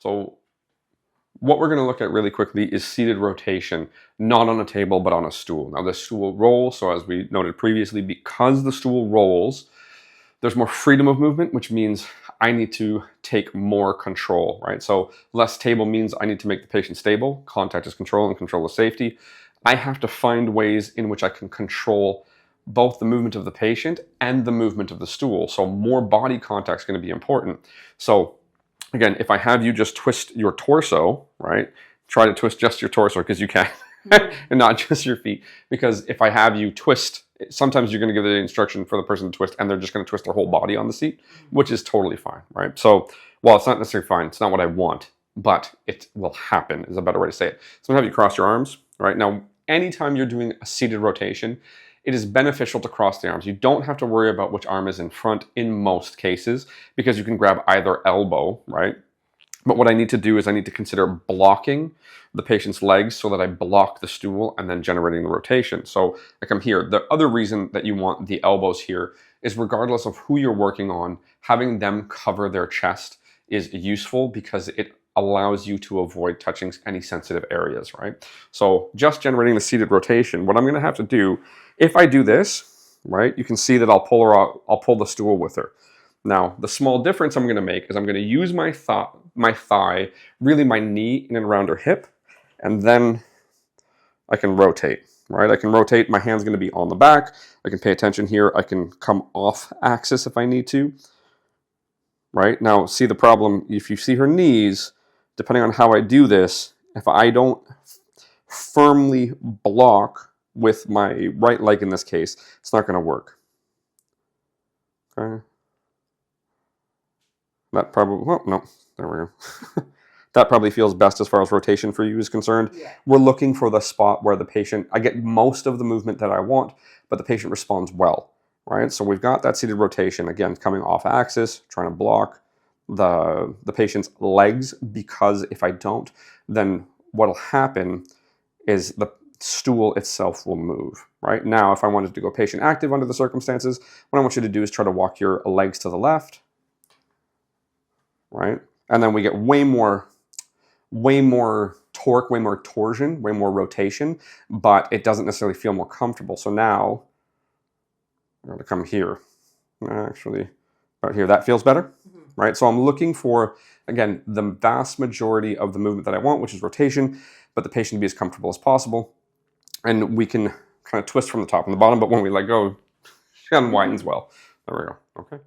So what we're going to look at really quickly is seated rotation, not on a table, but on a stool. Now the stool rolls, so as we noted previously, because the stool rolls, there's more freedom of movement, which means I need to take more control, right? So less table means I need to make the patient stable. Contact is control and control is safety. I have to find ways in which I can control both the movement of the patient and the movement of the stool. So more body contact is going to be important. So again, if I have you just twist your torso, right? Try to twist just your torso because you can, and not just your feet. Because if I have you twist, sometimes you're going to give the instruction for the person to twist and they're just going to twist their whole body on the seat, which is totally fine, right? So, well, it's not necessarily fine. It's not what I want, but it will happen is a better way to say it. So I'm going to have you cross your arms, right? Now, anytime you're doing a seated rotation, it is beneficial to cross the arms. You don't have to worry about which arm is in front in most cases because you can grab either elbow, right? But what I need to do is I need to consider blocking the patient's legs so that I block the stool and then generating the rotation. So like I'm here. The other reason that you want the elbows here is regardless of who you're working on, having them cover their chest is useful because it allows you to avoid touching any sensitive areas, right? So just generating the seated rotation, what I'm going to have to do, if I do this, right, you can see that I'll pull her out, I'll pull the stool with her. Now, the small difference I'm going to make is I'm going to use my thigh, really my knee in and around her hip, and then I can rotate, right? I can rotate, my hand's going to be on the back, I can pay attention here, I can come off axis if I need to, right? Now, see the problem, if you see her knees, depending on how I do this, if I don't firmly block with my right leg in this case, it's not going to work. Okay. That probably, well, no, there we go. That probably feels best as far as rotation for you is concerned. Yeah. We're looking for the spot where the patient, I get most of the movement that I want, but the patient responds well, right? So we've got that seated rotation, again, coming off axis, trying to block the patient's legs, because if I don't, then what'll happen is the stool itself will move, right? Now, if I wanted to go patient active under the circumstances, what I want you to do is try to walk your legs to the left, right? And then we get way more torque, way more torsion, way more rotation, but it doesn't necessarily feel more comfortable. So now I'm going to come here. Actually, right here, that feels better, right? So I'm looking for, again, the vast majority of the movement that I want, which is rotation, but the patient to be as comfortable as possible. And we can kind of twist from the top and the bottom, but when we let go, she unwindens well. There we go, okay?